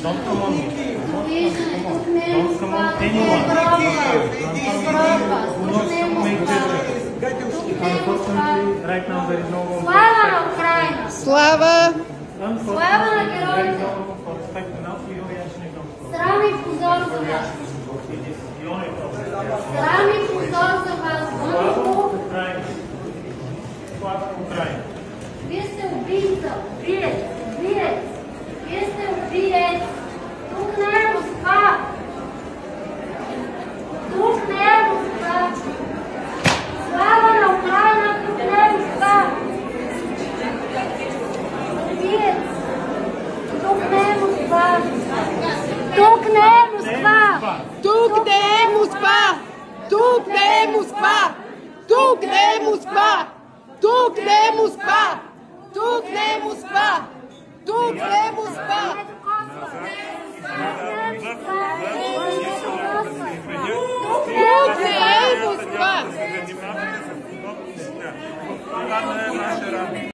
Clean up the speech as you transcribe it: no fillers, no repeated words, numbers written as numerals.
Don't come on. Don't come on anyone. Who wants to make this? Unfortunately, right now there is no room. Слава на Украина! Слава! Слава на героите! Срам и позор за вас! Срам и позор за вас! Вие сте убийца! Вие сте убиец! Тук не е Москва! Тук не е Москва! Слава на Украина! Тук не е Москва! Убиец! Тук не е Москва! Тук не е Москва! Тук не е Москва! Тук не е Москва! Тук не е Москва! Тук не е Москва! Тук не е Москва! Тук не е Москва!